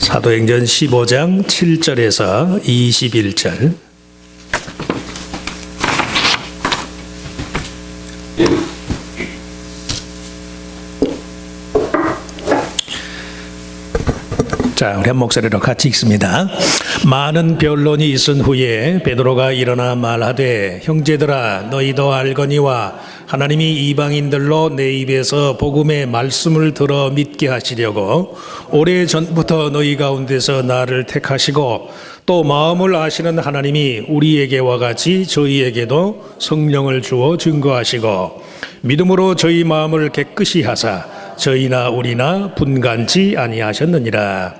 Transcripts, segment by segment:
사도행전 15장 7절에서 21절. 자, 우리 한 목소리로 같이 읽습니다. 많은 변론이 있은 후에 베드로가 일어나 말하되, 형제들아, 너희도 알거니와 하나님이 이방인들로 내 입에서 복음의 말씀을 들어 믿게 하시려고 오래전부터 너희 가운데서 나를 택하시고, 또 마음을 아시는 하나님이 우리에게와 같이 저희에게도 성령을 주어 증거하시고, 믿음으로 저희 마음을 깨끗이 하사 저희나 우리나 분간치 아니하셨느니라.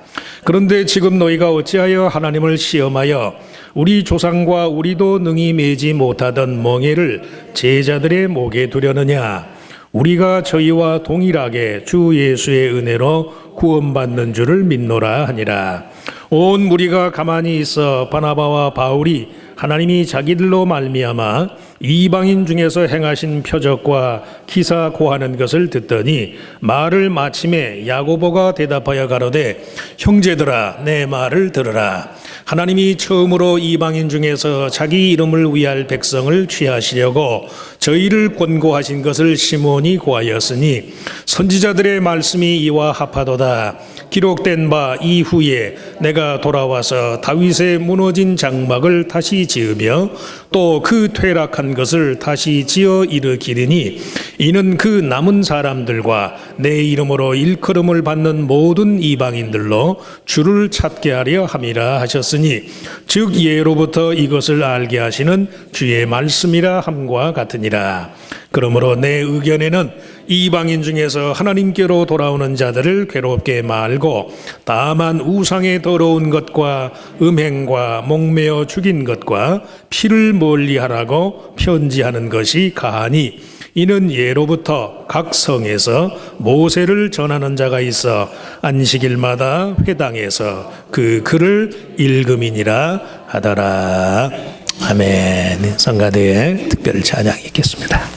그런데 지금 너희가 어찌하여 하나님을 시험하여 우리 조상과 우리도 능히 매지 못하던 멍에를 제자들의 목에 두려느냐. 우리가 저희와 동일하게 주 예수의 은혜로 구원받는 줄을 믿노라 하니라. 온 무리가 가만히 있어 바나바와 바울이 하나님이 자기들로 말미암아 이방인 중에서 행하신 표적과 기사 고하는 것을 듣더니 말을 마침에 야고보가 대답하여 가로되, 형제들아, 내 말을 들으라. 하나님이 처음으로 이방인 중에서 자기 이름을 위할 백성을 취하시려고 저희를 권고하신 것을 시몬이 고하였으니 선지자들의 말씀이 이와 합하도다. 기록된 바 이후에 내가 돌아와서 다윗의 무너진 장막을 다시 지으며 또 그 퇴락한 것을 다시 지어 일으키리니 이는 그 남은 사람들과 내 이름으로 일컬음을 받는 모든 이방인들로 주를 찾게 하려 함이라 하셨으니, 즉 예로부터 이것을 알게 하시는 주의 말씀이라 함과 같으니라. 그러므로 내 의견에는 이방인 중에서 하나님께로 돌아오는 자들을 괴롭게 말고 다만 우상의 더러운 것과 음행과 목매어 죽인 것과 피를 멀리하라고 편지하는 것이 가하니, 이는 예로부터 각 성에서 모세를 전하는 자가 있어 안식일마다 회당에서 그 글을 읽음이니라 하더라. 아멘. 성가대의 특별 찬양이 있겠습니다.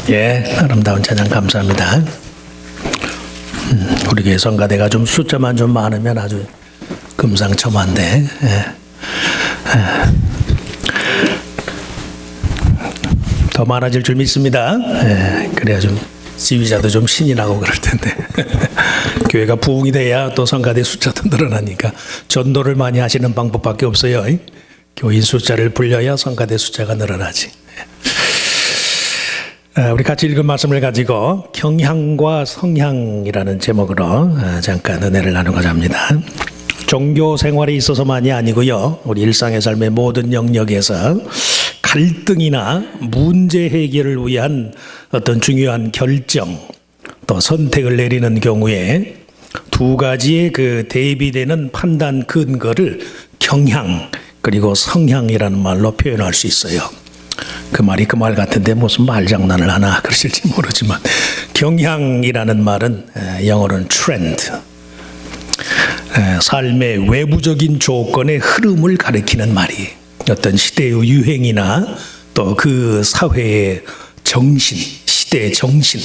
예, 아름다운 찬양 감사합니다. 우리 교회 성가대가 좀 숫자만 좀 많으면 아주 금상첨화인데, 더 많아질 줄 믿습니다. 그래야 좀 지휘자도 좀 신이 나고 그럴 텐데 교회가 부흥이 돼야 또 성가대 숫자도 늘어나니까 전도를 많이 하시는 방법밖에 없어요. 교인 숫자를 불려야 성가대 숫자가 늘어나지. 우리 같이 읽은 말씀을 가지고 경향과 성향이라는 제목으로 잠깐 은혜를 나누고자 합니다. 종교 생활에 있어서만이 아니고요, 우리 일상의 삶의 모든 영역에서 갈등이나 문제 해결을 위한 어떤 중요한 결정 또 선택을 내리는 경우에 두 가지의 그 대비되는 판단 근거를 경향 그리고 성향이라는 말로 표현할 수 있어요. 그 말이 그 말 같은데 무슨 말장난을 하나 그러실지 모르지만, 경향이라는 말은 영어로는 트렌드, 삶의 외부적인 조건의 흐름을 가리키는 말이, 어떤 시대의 유행이나 또 그 사회의 정신, 시대의 정신,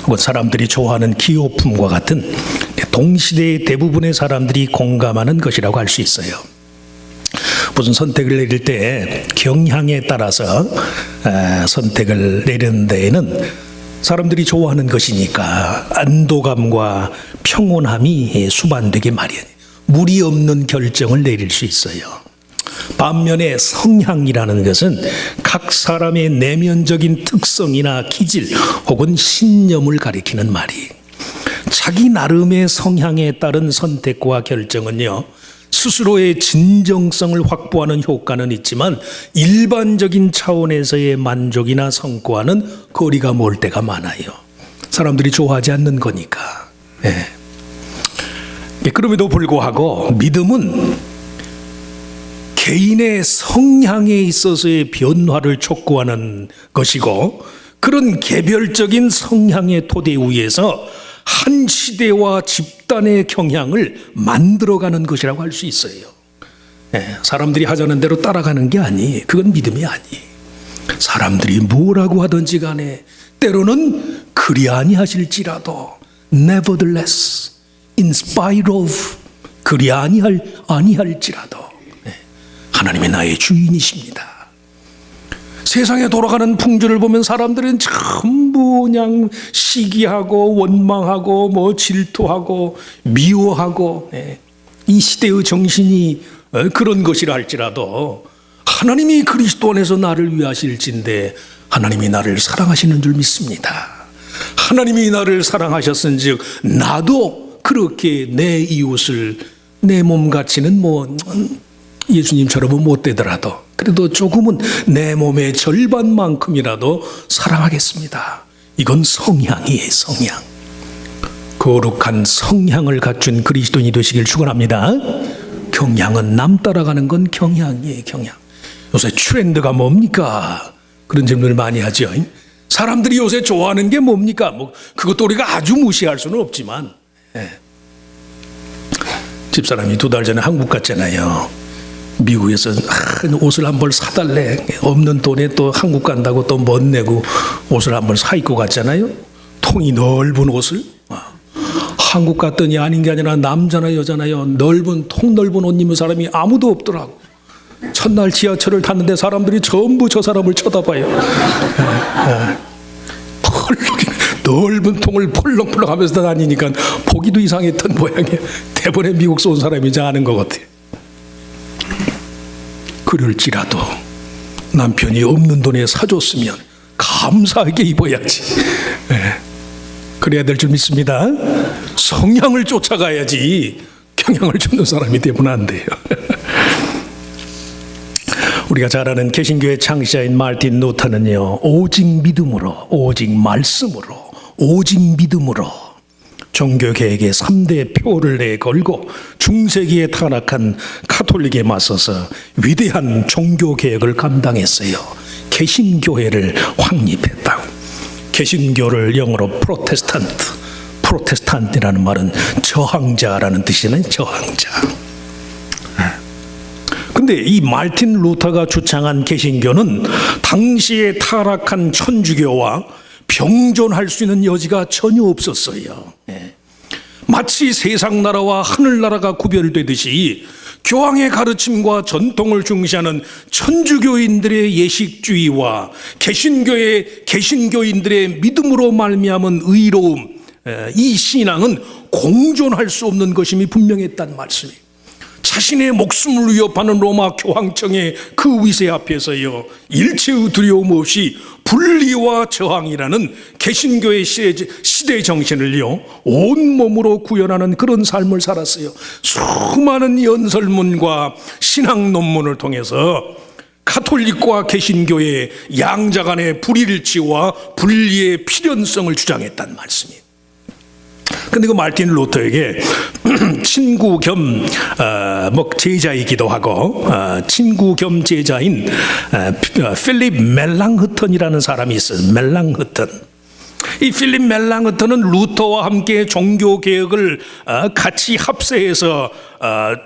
혹은 사람들이 좋아하는 기호품과 같은 동시대의 대부분의 사람들이 공감하는 것이라고 할 수 있어요. 무슨 선택을 내릴 때 경향에 따라서 선택을 내리는 데에는 사람들이 좋아하는 것이니까 안도감과 평온함이 수반되기 마련, 무리 없는 결정을 내릴 수 있어요. 반면에 성향이라는 것은 각 사람의 내면적인 특성이나 기질 혹은 신념을 가리키는 말이, 자기 나름의 성향에 따른 선택과 결정은요, 스스로의 진정성을 확보하는 효과는 있지만 일반적인 차원에서의 만족이나 성과는 거리가 멀 때가 많아요. 사람들이 좋아하지 않는 거니까. 그럼에도 불구하고 믿음은 개인의 성향에 있어서의 변화를 촉구하는 것이고, 그런 개별적인 성향의 토대 위에서 한 시대와 집단의 경향을 만들어가는 것이라고 할 수 있어요. 사람들이 하자는 대로 따라가는 게 아니, 그건 믿음이 아니. 사람들이 뭐라고 하든지 간에 때로는 그리 아니하실지라도 nevertheless, in spite of, 그리 아니할지라도 하나님이 나의 주인이십니다. 세상에 돌아가는 풍조를 보면 사람들은 전부 그냥 시기하고 원망하고 뭐 질투하고 미워하고, 이 시대의 정신이 그런 것이라 할지라도 하나님이 그리스도 안에서 나를 위하실진데 하나님이 나를 사랑하시는 줄 믿습니다. 하나님이 나를 사랑하셨은즉 나도 그렇게 내 이웃을 내 몸같이는 뭐 예수님처럼은 못 되더라도 그래도 조금은 내 몸의 절반만큼이라도 사랑하겠습니다. 이건 성향이에요, 성향. 거룩한 성향을 갖춘 그리스도인이 되시길 축원합니다. 경향은 남 따라가는 건 경향이에요, 경향. 요새 트렌드가 뭡니까? 그런 질문을 많이 하죠. 사람들이 요새 좋아하는 게 뭡니까? 뭐 그것도 우리가 아주 무시할 수는 없지만, 집사람이 2달 전에 한국 갔잖아요. 미국에서 옷을 한 벌 사달래, 없는 돈에 또 한국 간다고 또 멋 내고 옷을 한 벌 사 입고 갔잖아요. 통이 넓은 옷을. 한국 갔더니 아닌 게 아니라 남자나 여자나요, 통 넓은 옷 입은 사람이 아무도 없더라고. 첫날 지하철을 탔는데 사람들이 전부 저 사람을 쳐다봐요. 넓은 통을 펄렁펄렁 하면서 다니니까 보기도 이상했던 모양이에요. 대번에 미국에서 온 사람이지 아는 것 같아요. 그럴지라도 남편이 없는 돈에 사줬으면 감사하게 입어야지. 그래야 될 줄 믿습니다. 성향을 쫓아가야지 경향을 쫓는 사람이 되면 안 돼요. 우리가 잘 아는 개신교의 창시자인 마르틴 루터는요, 오직 믿음으로, 오직 말씀으로, 오직 믿음으로 종교개혁의 3대 표를 내걸고 중세기에 타락한 카톨릭에 맞서서 위대한 종교개혁을 감당했어요. 개신교회를 확립했다고. 개신교를 영어로 프로테스탄트라는 말은 저항자라는 뜻이잖아요. 저항자. 근데 이 마르틴 루터가 주창한 개신교는 당시에 타락한 천주교와 병존할 수 있는 여지가 전혀 없었어요. 마치 세상 나라와 하늘 나라가 구별되듯이 교황의 가르침과 전통을 중시하는 천주교인들의 예식주의와 개신교인들의 믿음으로 말미암은 의로움, 이 신앙은 공존할 수 없는 것임이 분명했단 말씀이에요. 자신의 목숨을 위협하는 로마 교황청의 그 위세 앞에서요, 일체의 두려움 없이 분리와 저항이라는 개신교의 시대 정신을요, 온몸으로 구현하는 그런 삶을 살았어요. 수많은 연설문과 신학 논문을 통해서 가톨릭과 개신교의 양자 간의 불일치와 분리의 필연성을 주장했단 말씀이에요. 근데 그 마르틴 루터에게 친구 겸 제자이기도 하고 친구 겸 제자인 필립 멜랑흐턴이라는 사람이 있어요. 멜랑흐턴. 이 필립 멜랑흐턴은 루터와 함께 종교 개혁을 같이 합세해서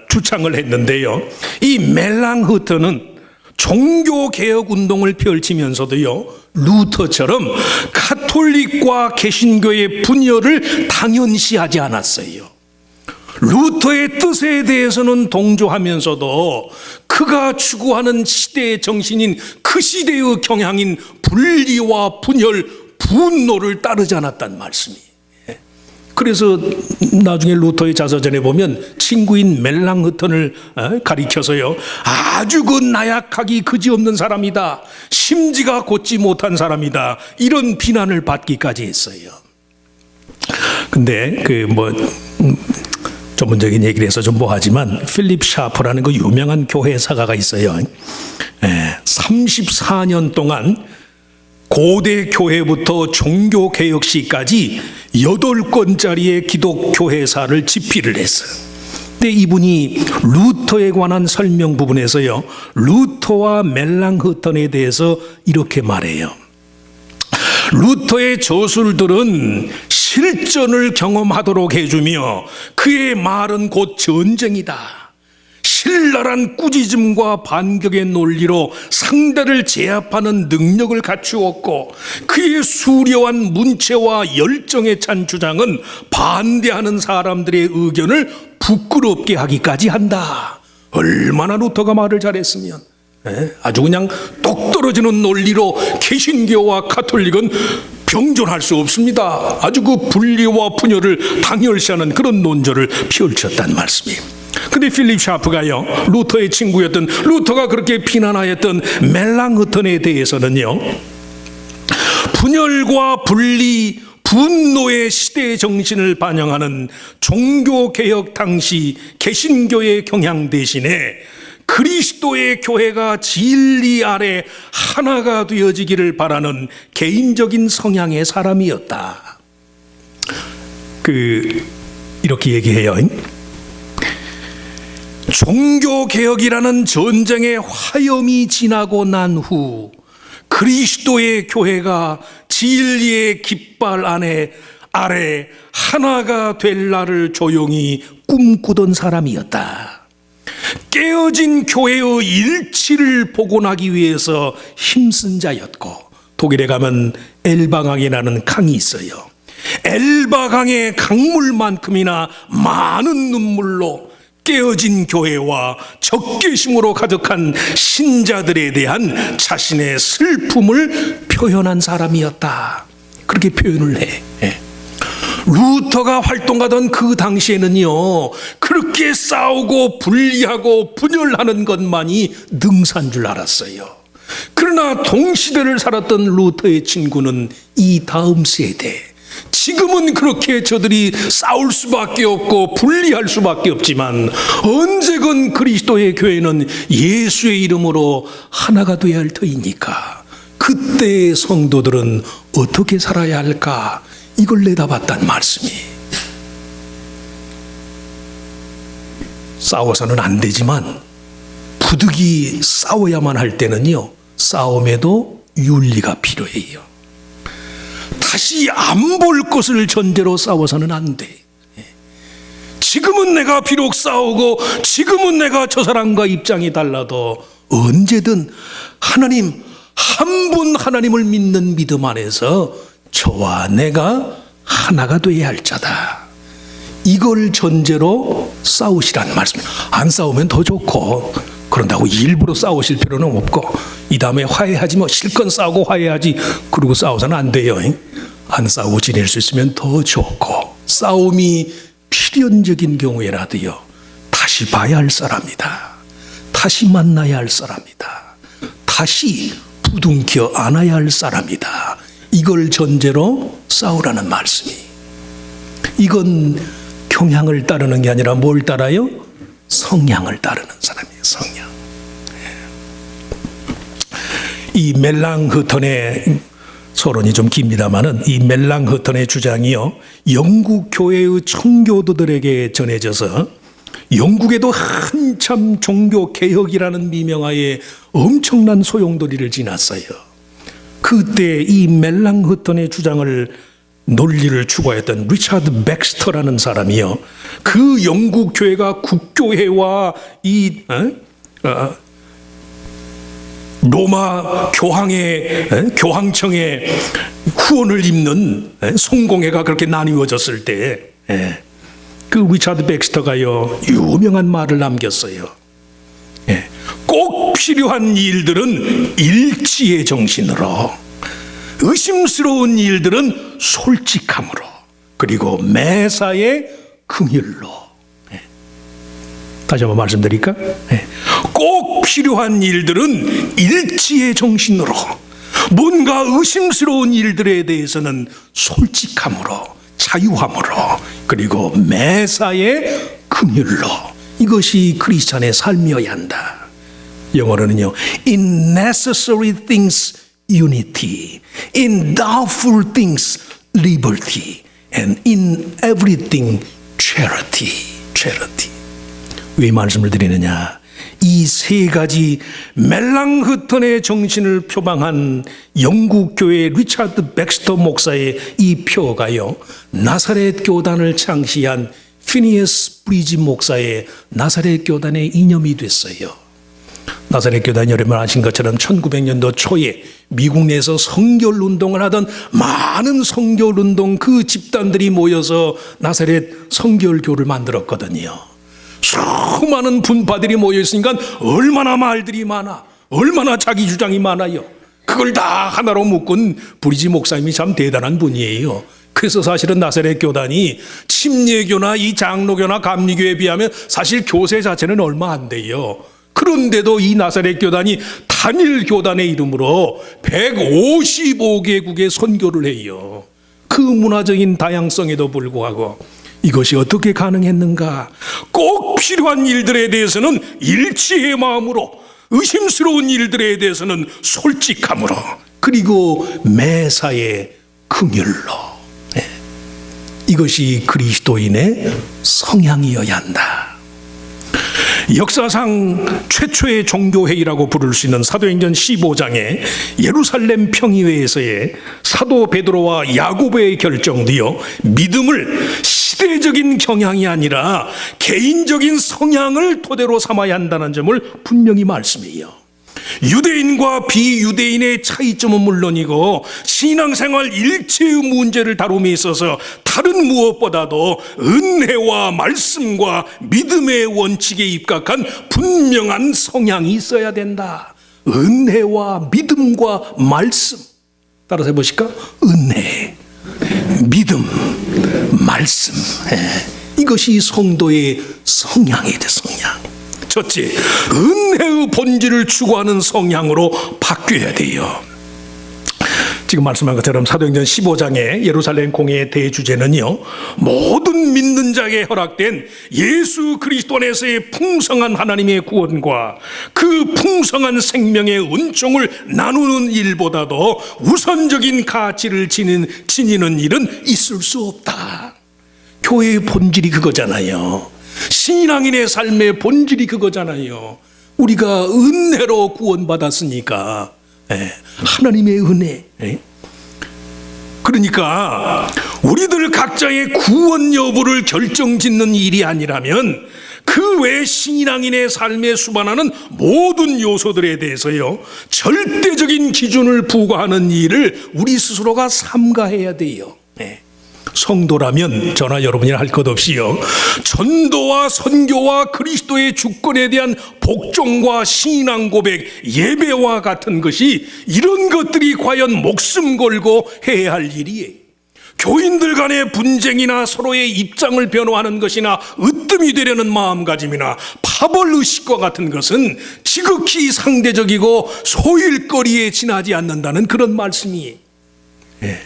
주창을 했는데요. 이 멜랑흐턴은 종교개혁 운동을 펼치면서도요, 루터처럼 가톨릭과 개신교의 분열을 당연시하지 않았어요. 루터의 뜻에 대해서는 동조하면서도 그가 추구하는 시대의 정신인 그 시대의 경향인 분리와 분열, 분노를 따르지 않았단 말씀이에요. 그래서 나중에 루터의 자서전에 보면 친구인 멜랑흐턴을 가리켜서요, 아주 그 나약하기 그지없는 사람이다, 심지가 곧지 못한 사람이다, 이런 비난을 받기까지 했어요. 근데 전문적인 얘기를 해서 좀 뭐하지만 필립 샤프라는 그 유명한 교회 사가가 있어요. 34년 동안 고대 교회부터 종교개혁 시까지 8권짜리의 기독교회사를 집필을 했어요. 근데 이분이 루터에 관한 설명 부분에서요, 루터와 멜랑흐턴에 대해서 이렇게 말해요. 루터의 저술들은 실전을 경험하도록 해주며 그의 말은 곧 전쟁이다. 신랄한 꾸짖음과 반격의 논리로 상대를 제압하는 능력을 갖추었고, 그의 수려한 문체와 열정에 찬 주장은 반대하는 사람들의 의견을 부끄럽게 하기까지 한다. 얼마나 루터가 말을 잘했으면. 아주 그냥 똑 떨어지는 논리로 개신교와 가톨릭은 병존할 수 없습니다. 아주 그 분리와 분열을 당연시하는 그런 논조를 펼쳤단 말씀이에요. 근데 필립 샤프가요, 루터의 친구였던, 루터가 그렇게 비난하였던 멜랑흐턴에 대해서는요, 분열과 분리, 분노의 시대의 정신을 반영하는 종교개혁 당시 개신교의 경향 대신에 그리스도의 교회가 진리 아래 하나가 되어지기를 바라는 개인적인 성향의 사람이었다. 이렇게 얘기해요. 종교개혁이라는 전쟁의 화염이 지나고 난 후 그리스도의 교회가 진리의 깃발 아래 하나가 될 날을 조용히 꿈꾸던 사람이었다. 깨어진 교회의 일치를 복원하기 위해서 힘쓴 자였고, 독일에 가면 엘바강이라는 강이 있어요. 엘바강의 강물만큼이나 많은 눈물로 깨어진 교회와 적개심으로 가득한 신자들에 대한 자신의 슬픔을 표현한 사람이었다. 그렇게 표현을 해. 루터가 활동하던 그 당시에는요, 그렇게 싸우고 분리하고 분열하는 것만이 능사인 줄 알았어요. 그러나 동시대를 살았던 루터의 친구는 이 다음 세대, 지금은 그렇게 저들이 싸울 수밖에 없고 분리할 수밖에 없지만, 언제건 그리스도의 교회는 예수의 이름으로 하나가 되어야 할 터이니까 그때의 성도들은 어떻게 살아야 할까, 이걸 내다봤단 말씀이. 싸워서는 안 되지만 부득이 싸워야만 할 때는요, 싸움에도 윤리가 필요해요. 다시 안 볼 것을 전제로 싸워서는 안 돼. 지금은 내가 비록 싸우고 지금은 내가 저 사람과 입장이 달라도 언제든 하나님, 한 분 하나님을 믿는 믿음 안에서 저와 내가 하나가 되어야 할 자다. 이걸 전제로 싸우시라는 말씀이에요. 안 싸우면 더 좋고, 그런다고 일부러 싸우실 필요는 없고, 이 다음에 화해하지 뭐 실컷 싸우고 화해하지 그러고 싸워서는 안 돼요. 안 싸우고 지낼 수 있으면 더 좋고, 싸움이 필연적인 경우에라도요, 다시 봐야 할 사람이다, 다시 만나야 할 사람이다, 다시 부둥켜 안아야 할 사람이다, 이걸 전제로 싸우라는 말씀이. 이건 경향을 따르는 게 아니라 뭘 따라요? 성향을 따르는 사람이에요. 성향. 이 멜랑흐턴의 서론이 좀 깁니다마는, 이 멜랑흐턴의 주장이요, 영국 교회의 청교도들에게 전해져서 영국에도 한참 종교 개혁이라는 미명하에 엄청난 소용돌이를 지났어요. 그때 이 멜랑흐턴의 주장을 논리를 추구했던 리차드 백스터라는 사람이요, 그 영국 교회가 국교회와 이 로마 교황청의 후원을 입는 성공회가 그렇게 나뉘어졌을 때, 그 리차드 백스터가요, 유명한 말을 남겼어요. 꼭 필요한 일들은 일치의 정신으로, 의심스러운 일들은 솔직함으로, 그리고 매사에 긍휼로. 다시 한번 말씀드릴까? 꼭 필요한 일들은 일치의 정신으로, 뭔가 의심스러운 일들에 대해서는 솔직함으로, 자유함으로, 그리고 매사에 긍휼로. 이것이 크리스찬의 삶이어야 한다. 영어로는요, in necessary things unity, in doubtful things liberty, and in everything charity. 왜 말씀을 드리느냐? 이 세 가지 멜랑흐턴의 정신을 표방한 영국 교회 리차드 백스터 목사의 이 표가요, 나사렛 교단을 창시한 피니에스 브리지 목사의 나사렛 교단의 이념이 됐어요. 나사렛 교단이 여러분 아신 것처럼 1900년도 초에 미국 내에서 성결 운동을 하던 많은 성결 운동 그 집단들이 모여서 나사렛 성결교를 만들었거든요. 수많은 분파들이 모여있으니까 얼마나 말들이 많아, 얼마나 자기 주장이 많아요. 그걸 다 하나로 묶은 브리지 목사님이 참 대단한 분이에요. 그래서 사실은 나사렛 교단이 침례교나 이 장로교나 감리교에 비하면 사실 교세 자체는 얼마 안 돼요. 그런데도 이 나사렛 교단이 단일 교단의 이름으로 155개국에 선교를 해요. 그 문화적인 다양성에도 불구하고 이것이 어떻게 가능했는가? 꼭 필요한 일들에 대해서는 일치의 마음으로, 의심스러운 일들에 대해서는 솔직함으로, 그리고 매사에 긍휼로. 이것이 그리스도인의 성향이어야 한다. 역사상 최초의 종교회의라고 부를 수 있는 사도행전 15장의 예루살렘 평의회에서의 사도 베드로와 야고보의 결정도요, 믿음을 시대적인 경향이 아니라 개인적인 성향을 토대로 삼아야 한다는 점을 분명히 말씀해요. 유대인과 비유대인의 차이점은 물론이고 신앙생활 일체의 문제를 다룸에 있어서 다른 무엇보다도 은혜와 말씀과 믿음의 원칙에 입각한 분명한 성향이 있어야 된다. 은혜와 믿음과 말씀. 따라서 해보실까? 은혜, 믿음, 말씀. 이것이 성도의 성향이 돼. 성향. 첫째, 은혜의 본질을 추구하는 성향으로 바뀌어야 돼요. 지금 말씀한 것처럼 사도행전 15장의 예루살렘 공회의 대주제는요, 모든 믿는 자에게 허락된 예수 그리스도 안에서의 풍성한 하나님의 구원과 그 풍성한 생명의 은총을 나누는 일보다도 우선적인 가치를 지니는 일은 있을 수 없다. 교회의 본질이 그거잖아요. 신앙인의 삶의 본질이 그거잖아요. 우리가 은혜로 구원받았으니까, 하나님의 은혜. 그러니까 우리들 각자의 구원 여부를 결정짓는 일이 아니라면 그 외 신앙인의 삶에 수반하는 모든 요소들에 대해서요, 절대적인 기준을 부과하는 일을 우리 스스로가 삼가해야 돼요. 네. 성도라면 저나 여러분이 할 것 없이요, 전도와 선교와 그리스도의 주권에 대한 복종과 신앙 고백, 예배와 같은 것이, 이런 것들이 과연 목숨 걸고 해야 할 일이에요. 교인들 간의 분쟁이나 서로의 입장을 변호하는 것이나 으뜸이 되려는 마음가짐이나 파벌의식과 같은 것은 지극히 상대적이고 소일거리에 지나지 않는다는 그런 말씀이에요. 예.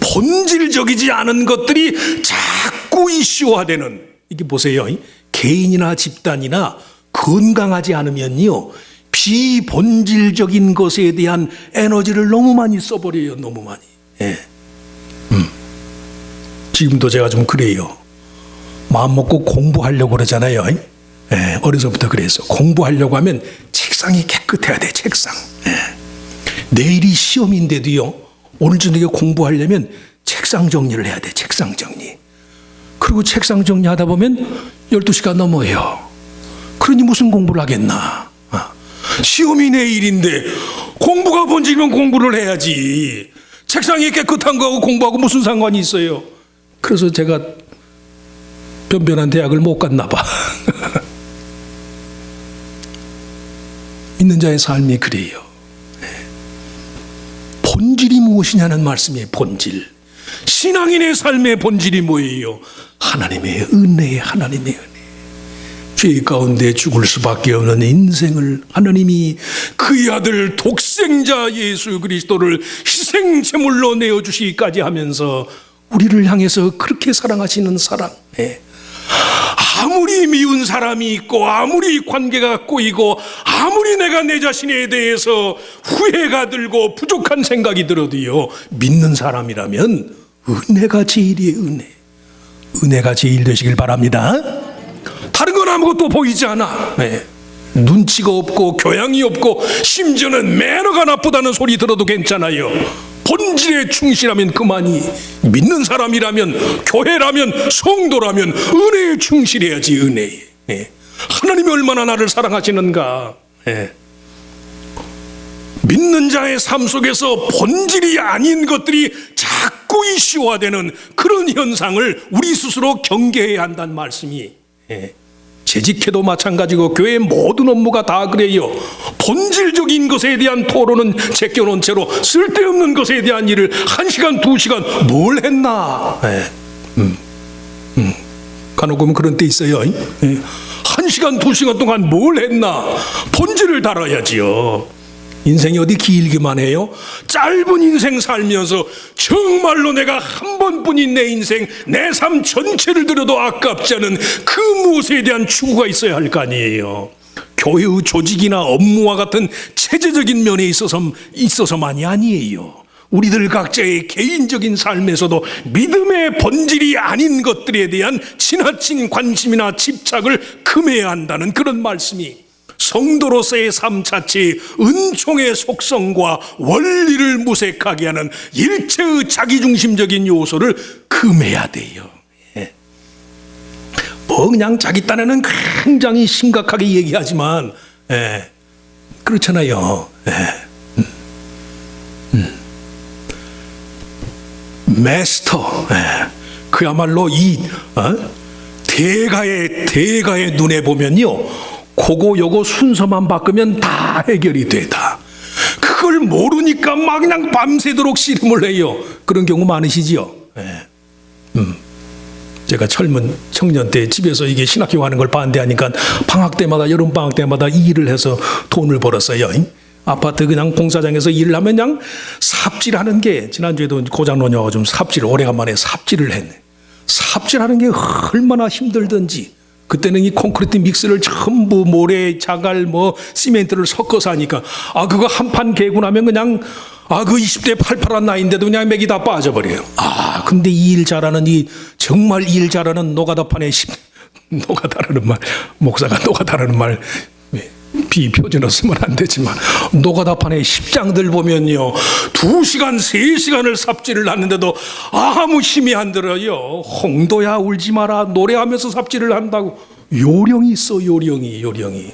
본질적이지 않은 것들이 자꾸 이슈화되는, 이게 보세요, 개인이나 집단이나 건강하지 않으면요, 비본질적인 것에 대한 에너지를 너무 많이 써버려요. 너무 많이. 예. 지금도 제가 좀 그래요. 마음 먹고 공부하려고 그러잖아요. 예. 어려서부터 그래서 공부하려고 하면 책상이 깨끗해야 돼. 책상. 예. 내일이 시험인데도요, 오늘 저녁에 공부하려면 책상 정리를 해야 돼. 책상 정리. 그리고 책상 정리하다 보면 12시가 넘어요. 그러니 무슨 공부를 하겠나. 시험이 내일인데 공부가 본질이면 공부를 해야지. 책상이 깨끗한 거하고 공부하고 무슨 상관이 있어요. 그래서 제가 변변한 대학을 못 갔나 봐. 믿는 자의 삶이 그래요. 본질이 무엇이냐는 말씀이에요. 본질. 신앙인의 삶의 본질이 뭐예요? 하나님의 은혜, 하나님의 은혜. 죄 가운데 죽을 수밖에 없는 인생을 하나님이 그의 아들 독생자 예수 그리스도를 희생제물로 내어주시기까지 하면서 우리를 향해서 그렇게 사랑하시는 사랑. 아무리 미운 사람이 있고 아무리 관계가 꼬이고 아무리 내가 내 자신에 대해서 후회가 들고 부족한 생각이 들어도요, 믿는 사람이라면 은혜가 제일이에요. 은혜가 제일 되시길 바랍니다. 다른 건 아무것도 보이지 않아. 눈치가 없고 교양이 없고 심지어는 매너가 나쁘다는 소리 들어도 괜찮아요. 본질에 충실하면 그만이. 믿는 사람이라면, 교회라면, 성도라면 은혜에 충실해야지. 은혜에. 하나님이 얼마나 나를 사랑하시는가. 믿는 자의 삶 속에서 본질이 아닌 것들이 자꾸 이슈화되는 그런 현상을 우리 스스로 경계해야 한다는 말씀이. 재직해도 마찬가지고 교회의 모든 업무가 다 그래요. 본질적인 것에 대한 토론은 제껴놓은 채로 쓸데없는 것에 대한 일을 1시간, 2시간 뭘 했나. 간혹 보면 그런 때 있어요. 1시간, 2시간 동안 뭘 했나. 본질을 다뤄야지요. 인생이 어디 길기만 해요? 짧은 인생 살면서 정말로 내가 한 번뿐인 내 인생, 내 삶 전체를 들여도 아깝지 않은 그 무엇에 대한 추구가 있어야 할 거 아니에요. 교회의 조직이나 업무와 같은 체제적인 면에 있어서만이 아니에요. 우리들 각자의 개인적인 삶에서도 믿음의 본질이 아닌 것들에 대한 지나친 관심이나 집착을 금해야 한다는 그런 말씀이, 성도로서의 삶 자체의 은총의 속성과 원리를 무색하게 하는 일체의 자기중심적인 요소를 금해야 돼요. 뭐 그냥 자기 딴에는 굉장히 심각하게 얘기하지만 그렇잖아요. 마스터, 그야말로 이 대가의 눈에 보면요, 그거 요거 순서만 바꾸면 다 해결이 되다. 그걸 모르니까 막 그냥 밤새도록 씨름을 해요. 그런 경우 많으시지요. 제가 젊은 청년 때 집에서 이게 신학교 가는 걸 반대하니까 방학 때마다, 여름 방학 때마다 일을 해서 돈을 벌었어요. 아파트 그냥 공사장에서 일을 하면 그냥 삽질하는 게, 지난주에도 고장노녀가 좀 오래간만에 삽질을 했네. 삽질하는 게 얼마나 힘들던지. 그때는 이 콘크리트 믹스를 전부 모래, 자갈, 시멘트를 섞어서 하니까, 그거 한 판 개고 나면 그냥, 그 20대 팔팔한 나이인데도 그냥 맥이 다 빠져버려요. 근데 이 일 잘하는, 정말 일 잘하는 노가다판에, 노가다라는 말, 목사가 노가다라는 말, 비표준어 쓰면 안 되지만 노가다판에 10장들 보면요 2시간 3시간을 삽질을 하는데도 아무 힘이 안 들어요. 홍도야 울지 마라 노래하면서 삽질을 한다고. 요령이 있어. 요령이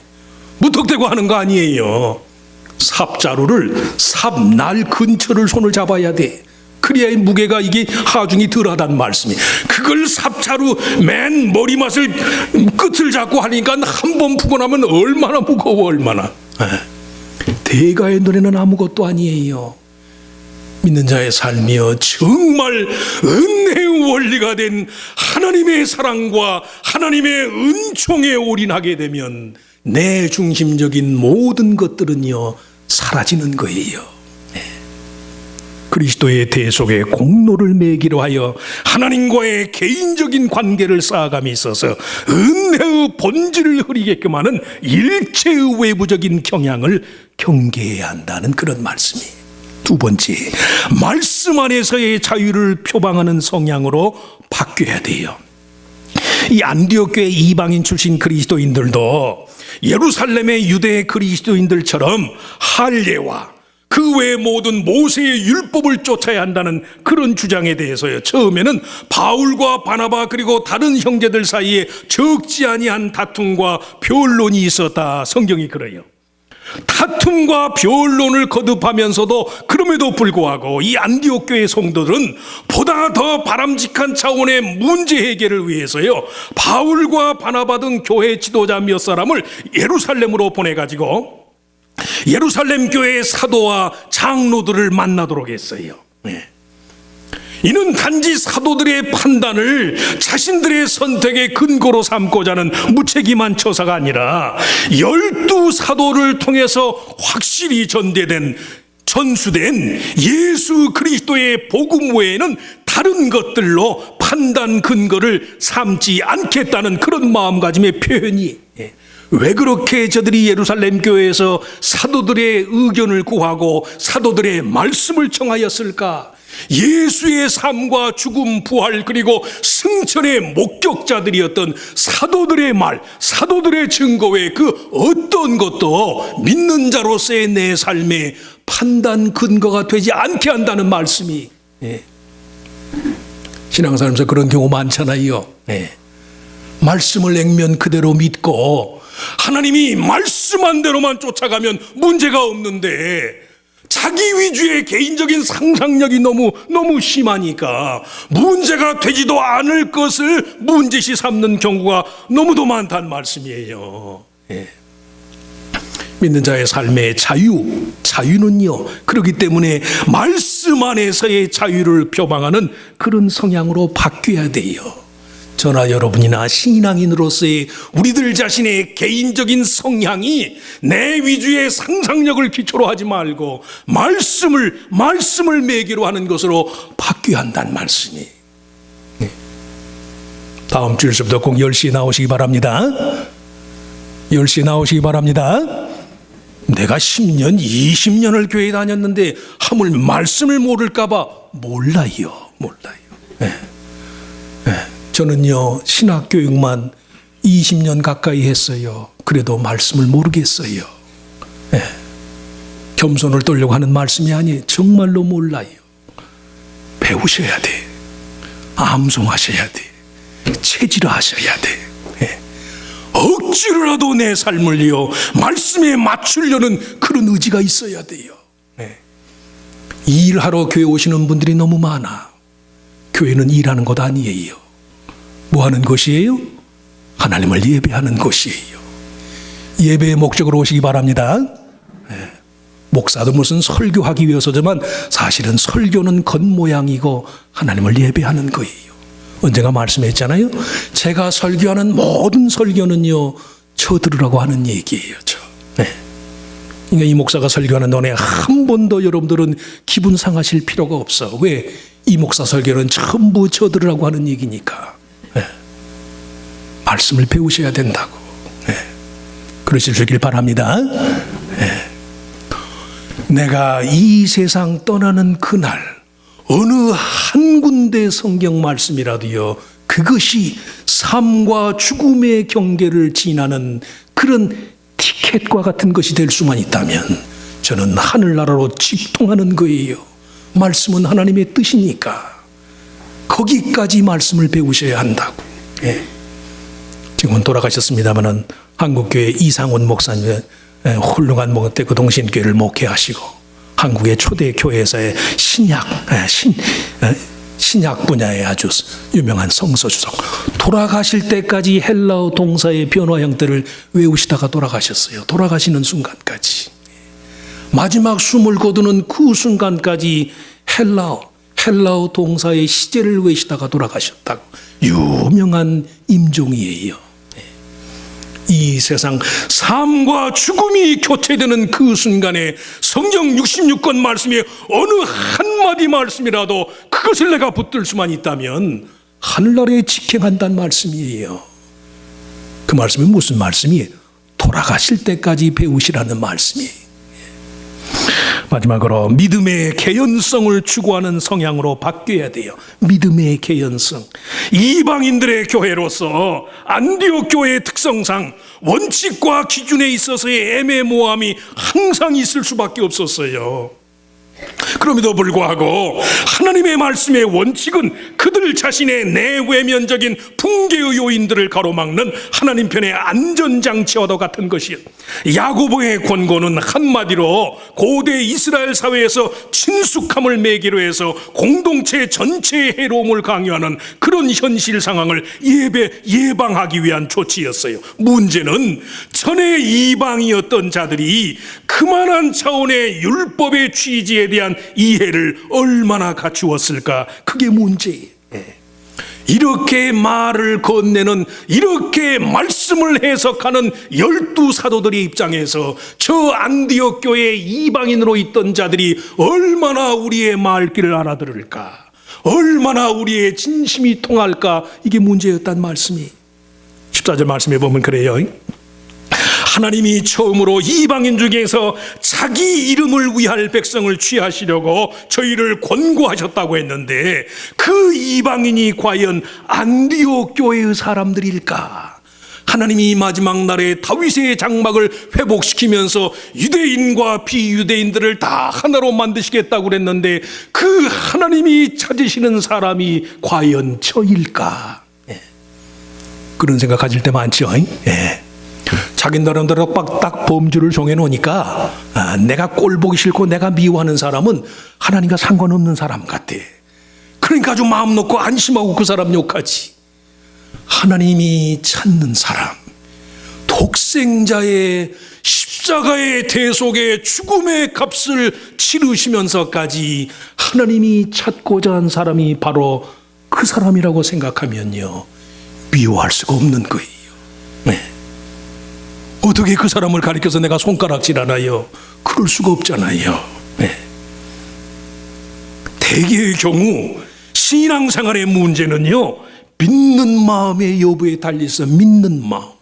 무턱대고 하는 거 아니에요. 삽자루를 삽날 근처를 손을 잡아야 돼. 그래야 무게가 이게 하중이 덜하다는 말씀이. 그걸 삽자루 맨 머리맡을 끝을 잡고 하니까 한 번 푸고 나면 얼마나 무거워. 얼마나. 대가의 노래는 아무것도 아니에요. 믿는 자의 삶이여 정말 은혜의 원리가 된 하나님의 사랑과 하나님의 은총에 올인하게 되면 내 중심적인 모든 것들은요 사라지는 거예요. 그리스도의 대속의 공로를 매기로 하여 하나님과의 개인적인 관계를 쌓아감에 있어서 은혜의 본질을 흐리게끔 하는 일체의 외부적인 경향을 경계해야 한다는 그런 말씀이에요. 두 번째, 말씀 안에서의 자유를 표방하는 성향으로 바뀌어야 돼요. 이 안디옥 교회 이방인 출신 그리스도인들도 예루살렘의 유대 그리스도인들처럼 할례와 그 외의 모든 모세의 율법을 쫓아야 한다는 그런 주장에 대해서요 처음에는 바울과 바나바 그리고 다른 형제들 사이에 적지 아니한 다툼과 변론이 있었다. 성경이 그래요. 다툼과 변론을 거듭하면서도 그럼에도 불구하고 이 안디옥 교회 성도들은 보다 더 바람직한 차원의 문제 해결을 위해서요 바울과 바나바 등 교회 지도자 몇 사람을 예루살렘으로 보내가지고 예루살렘 교회의 사도와 장로들을 만나도록 했어요. 이는 단지 사도들의 판단을 자신들의 선택의 근거로 삼고자 하는 무책임한 처사가 아니라 12사도를 통해서 확실히 전수된 예수 그리스도의 복음 외에는 다른 것들로 판단 근거를 삼지 않겠다는 그런 마음가짐의 표현이. 왜 그렇게 저들이 예루살렘 교회에서 사도들의 의견을 구하고 사도들의 말씀을 청하였을까? 예수의 삶과 죽음, 부활 그리고 승천의 목격자들이었던 사도들의 말, 사도들의 증거 외에 그 어떤 것도 믿는 자로서의 내 삶의 판단 근거가 되지 않게 한다는 말씀이. 신앙생활에서 그런 경우 많잖아요. 말씀을 액면 그대로 믿고 하나님이 말씀한 대로만 쫓아가면 문제가 없는데 자기 위주의 개인적인 상상력이 너무 심하니까 문제가 되지도 않을 것을 문제시 삼는 경우가 너무도 많다는 말씀이에요. 믿는 자의 삶의 자유는요 그렇기 때문에 말씀 안에서의 자유를 표방하는 그런 성향으로 바뀌어야 돼요. 저나 여러분이나 신앙인으로서의 우리들 자신의 개인적인 성향이 내 위주의 상상력을 기초로 하지 말고 말씀을 매개로 하는 것으로 바뀌어야 한다는 말씀이. 다음 주일서부터 꼭 10시에 나오시기 바랍니다. 10시에 나오시기 바랍니다. 내가 10년, 20년을 교회 다녔는데 하물 말씀을 모를까 봐 몰라요. 저는요 신학교육만 20년 가까이 했어요. 그래도 말씀을 모르겠어요. 겸손을 떨려고 하는 말씀이 아니에요. 정말로 몰라요. 배우셔야 돼. 암송하셔야 돼. 체질화하셔야 돼. 억지로라도 내 삶을요 말씀에 맞추려는 그런 의지가 있어야 돼요. 일하러 교회 오시는 분들이 너무 많아. 교회는 일하는 것 아니에요. 뭐 하는 것이에요? 하나님을 예배하는 것이에요. 예배의 목적으로 오시기 바랍니다. 목사도 무슨 설교하기 위해서지만 사실은 설교는 겉모양이고 하나님을 예배하는 거예요. 언젠가 말씀했잖아요. 제가 설교하는 모든 설교는요 저 들으라고 하는 얘기예요. 그러니까 이 목사가 설교하는 동안에 한 번도 여러분들은 기분 상하실 필요가 없어. 왜? 이 목사 설교는 전부 저 들으라고 하는 얘기니까. 말씀을 배우셔야 된다고. 그러시길 바랍니다. 내가 이 세상 떠나는 그날 어느 한 군데 성경 말씀이라도요 그것이 삶과 죽음의 경계를 지나는 그런 티켓 햇과 같은 것이 될 수만 있다면 저는 하늘나라로 직통하는 거예요. 말씀은 하나님의 뜻이니까 거기까지 말씀을 배우셔야 한다고. 예. 지금은 돌아가셨습니다마는 한국교회 이상훈 목사님, 훌륭한 목태 그 동신교회를 목회하시고 한국의 초대 교회에서의 신약 분야에 아주 유명한 성서주석, 돌아가실 때까지 헬라어 동사의 변화 형태를 외우시다가 돌아가셨어요. 돌아가시는 순간까지, 마지막 숨을 거두는 그 순간까지 헬라어 동사의 시제를 외우시다가 돌아가셨다고. 유명한 임종이에요. 이 세상 삶과 죽음이 교체되는 그 순간에 성경 66권 말씀에 어느 한마디 말씀이라도 그것을 내가 붙들 수만 있다면 하늘나라에 직행한다는 말씀이에요. 그 말씀이 무슨 말씀이에요? 돌아가실 때까지 배우시라는 말씀이에요. 마지막으로 믿음의 개연성을 추구하는 성향으로 바뀌어야 돼요. 믿음의 개연성. 이방인들의 교회로서 안디옥 교회의 특성상 원칙과 기준에 있어서의 애매모호함이 항상 있을 수밖에 없었어요. 그럼에도 불구하고 하나님의 말씀의 원칙은 그들 자신의 내외면적인 붕괴의 요인들을 가로막는 하나님 편의 안전장치와도 같은 것이요, 야고보의 권고는 한마디로 고대 이스라엘 사회에서 친숙함을 매개로 해서 공동체 전체의 해로움을 강요하는 그런 현실 상황을 예방하기 위한 조치였어요. 문제는 전에 이방이었던 자들이 그만한 차원의 율법의 취지에 대한 이해를 얼마나 갖추었을까? 그게 문제예요. 이렇게 말을 건네는, 이렇게 말씀을 해석하는 12사도들의 입장에서 저 안디옥 교회에 이방인으로 있던 자들이 얼마나 우리의 말귀를 알아들을까, 얼마나 우리의 진심이 통할까, 이게 문제였단 말씀이 14절 말씀에 보면 그래요. 하나님이 처음으로 이방인 중에서 자기 이름을 위할 백성을 취하시려고 저희를 권고하셨다고 했는데 그 이방인이 과연 안디옥 교회의 사람들일까? 하나님이 마지막 날에 다윗의 장막을 회복시키면서 유대인과 비유대인들을 다 하나로 만드시겠다고 그랬는데 그 하나님이 찾으시는 사람이 과연 저일까? 그런 생각 가질 때 많죠. 자기 나름대로 딱 범주를 정해놓으니까 내가 꼴 보기 싫고 내가 미워하는 사람은 하나님과 상관없는 사람 같아. 그러니까 아주 마음 놓고 안심하고 그 사람 욕하지. 하나님이 찾는 사람, 독생자의 십자가의 대속의 죽음의 값을 치르시면서까지 하나님이 찾고자 한 사람이 바로 그 사람이라고 생각하면요, 미워할 수가 없는 거예요. 어떻게 그 사람을 가리켜서 내가 손가락질하나요? 그럴 수가 없잖아요. 대개의 경우 신앙생활의 문제는요, 믿는 마음의 여부에 달려서 믿는 마음.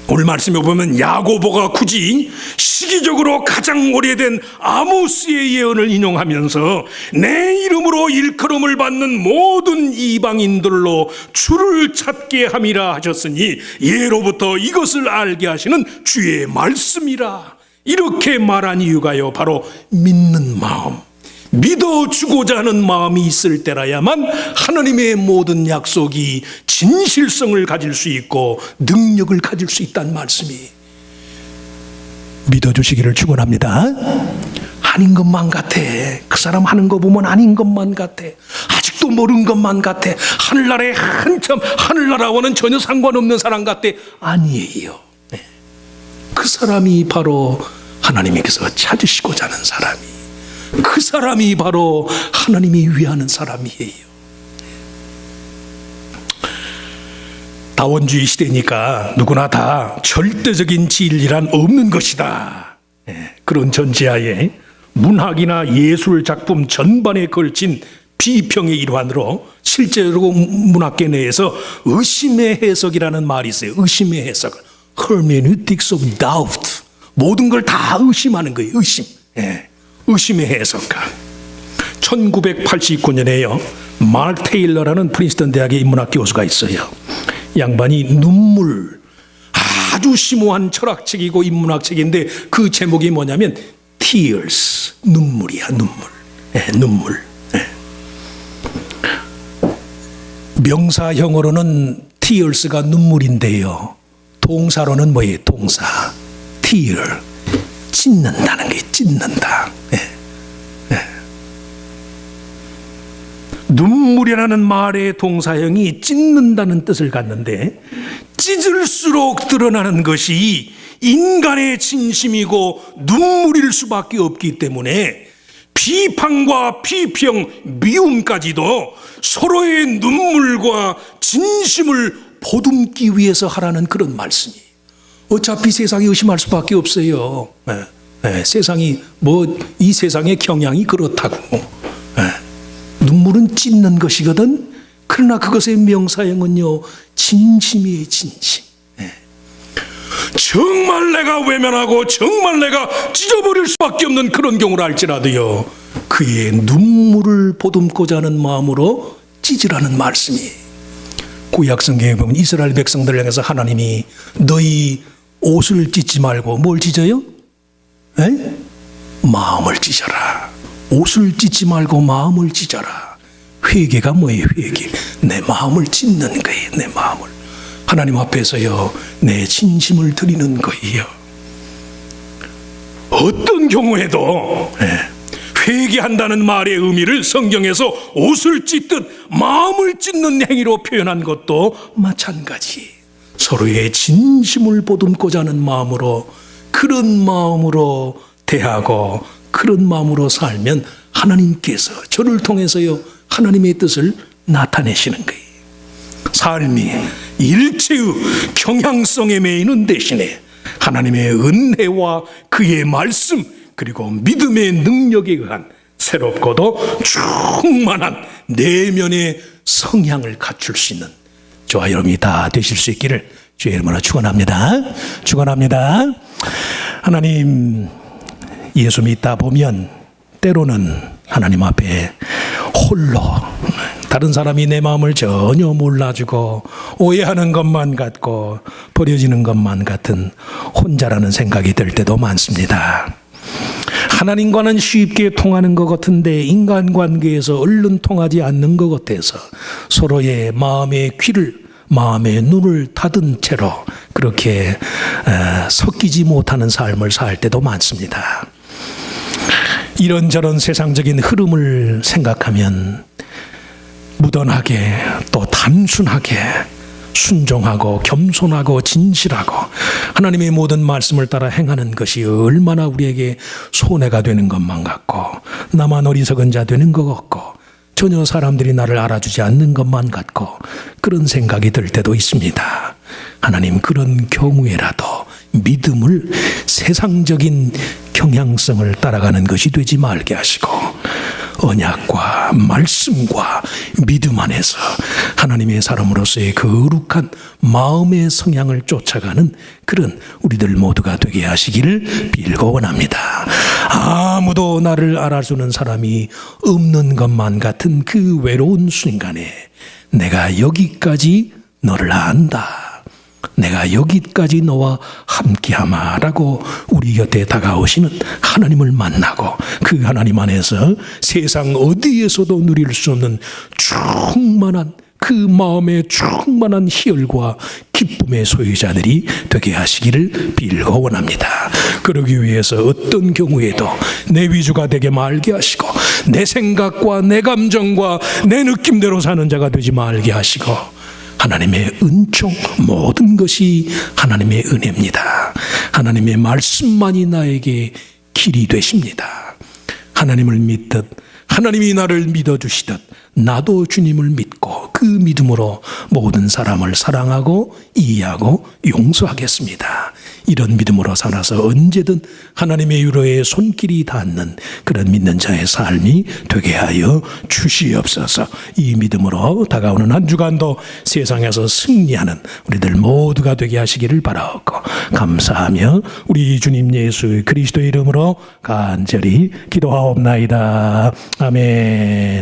오늘 말씀에 보면 야고보가 굳이 시기적으로 가장 오래된 아모스의 예언을 인용하면서 내 이름으로 일컬음을 받는 모든 이방인들로 주를 찾게 함이라 하셨으니 예로부터 이것을 알게 하시는 주의 말씀이라, 이렇게 말한 이유가요, 바로 믿는 마음, 믿어주고자 하는 마음이 있을 때라야만 하나님의 모든 약속이 진실성을 가질 수 있고 능력을 가질 수 있다는 말씀이. 믿어주시기를 축원합니다. 아닌 것만 같아. 그 사람 하는 거 보면 아닌 것만 같아. 아직도 모르는 것만 같아. 하늘나라에 한참 하늘나라와는 전혀 상관없는 사람 같아. 아니에요. 그 사람이 바로 하나님께서 찾으시고자 하는 사람이, 그 사람이 바로 하나님이 위하는 사람이에요. 다원주의 시대니까 누구나 다 절대적인 진리란 없는 것이다. 그런 전제하에 문학이나 예술 작품 전반에 걸친 비평의 일환으로 실제로 문학계 내에서 의심의 해석이라는 말이 있어요. 의심의 해석, hermeneutics of doubt. 모든 걸 다 의심하는 거예요. 의심. 의심의 해석가. 1989년에요 말 테일러라는 프린스턴 대학의 인문학 교수가 있어요. 양반이 눈물, 아주 심오한 철학책이고 인문학책인데 그 제목이 뭐냐면 Tears, 눈물이야, 눈물. 눈물. 명사형으로는 tears가 눈물인데요. 동사로는 뭐예요? 동사. tear. 찢는다는 게 찢는다. 눈물이라는 말의 동사형이 찢는다는 뜻을 갖는데 찢을수록 드러나는 것이 인간의 진심이고 눈물일 수밖에 없기 때문에 비판과 비평, 미움까지도 서로의 눈물과 진심을 보듬기 위해서 하라는 그런 말씀이. 어차피 세상이 의심할 수밖에 없어요. 세상이 이 세상의 경향이 그렇다고. 눈물은 찢는 것이거든. 그러나 그것의 명사형은요, 진심이에요, 진심. 정말 내가 외면하고 정말 내가 찢어버릴 수밖에 없는 그런 경우를 알지라도요, 그의 눈물을 보듬고자 하는 마음으로 찢으라는 말씀이. 구약 성경에 보면 이스라엘 백성들을 향해서 하나님이 너희 옷을 찢지 말고 뭘 찢어요? 마음을 찢어라. 옷을 찢지 말고 마음을 찢어라. 회개가 뭐예요? 회개. 내 마음을 찢는 거예요. 내 마음을. 하나님 앞에서요, 내 진심을 드리는 거예요. 어떤 경우에도 회개한다는 말의 의미를 성경에서 옷을 찢듯 마음을 찢는 행위로 표현한 것도 마찬가지. 서로의 진심을 보듬고자 하는 마음으로, 그런 마음으로 대하고 그런 마음으로 살면 하나님께서 저를 통해서요, 하나님의 뜻을 나타내시는 거예요. 삶이 일체의 경향성에 매이는 대신에 하나님의 은혜와 그의 말씀 그리고 믿음의 능력에 의한 새롭고도 충만한 내면의 성향을 갖출 수 있는 저와 여러분이 다 되실 수 있기를 주의 이름으로 축원합니다. 축원합니다. 하나님, 예수 믿다 보면 때로는 하나님 앞에 홀로, 다른 사람이 내 마음을 전혀 몰라주고 오해하는 것만 같고 버려지는 것만 같은 혼자라는 생각이 들 때도 많습니다. 하나님과는 쉽게 통하는 것 같은데 인간관계에서 얼른 통하지 않는 것 같아서 서로의 마음의 귀를, 마음의 눈을 닫은 채로 그렇게 섞이지 못하는 삶을 살 때도 많습니다. 이런저런 세상적인 흐름을 생각하면 무던하게 또 단순하게 순종하고 겸손하고 진실하고 하나님의 모든 말씀을 따라 행하는 것이 얼마나 우리에게 손해가 되는 것만 같고 나만 어리석은 자 되는 것 같고 전혀 사람들이 나를 알아주지 않는 것만 같고 그런 생각이 들 때도 있습니다. 하나님, 그런 경우에라도 믿음을 세상적인 경향성을 따라가는 것이 되지 말게 하시고 언약과 말씀과 믿음 안에서 하나님의 사람으로서의 거룩한 마음의 성향을 쫓아가는 그런 우리들 모두가 되게 하시기를 빌고 원합니다. 아무도 나를 알아주는 사람이 없는 것만 같은 그 외로운 순간에 내가 여기까지 너를 안다, 내가 여기까지 너와 함께하마라고 우리 곁에 다가오시는 하나님을 만나고 그 하나님 안에서 세상 어디에서도 누릴 수 없는 충만한 그 마음의 충만한 희열과 기쁨의 소유자들이 되게 하시기를 빌고 원합니다. 그러기 위해서 어떤 경우에도 내 위주가 되게 말게 하시고 내 생각과 내 감정과 내 느낌대로 사는 자가 되지 말게 하시고 하나님의 은총, 모든 것이 하나님의 은혜입니다. 하나님의 말씀만이 나에게 길이 되십니다. 하나님을 믿듯 하나님이 나를 믿어주시듯 나도 주님을 믿고 그 믿음으로 모든 사람을 사랑하고 이해하고 용서하겠습니다. 이런 믿음으로 살아서 언제든 하나님의 위로에 손길이 닿는 그런 믿는 자의 삶이 되게 하여 주시옵소서. 이 믿음으로 다가오는 한 주간도 세상에서 승리하는 우리들 모두가 되게 하시기를 바라옵고 감사하며 우리 주님 예수 그리스도의 이름으로 간절히 기도하옵나이다. 아멘.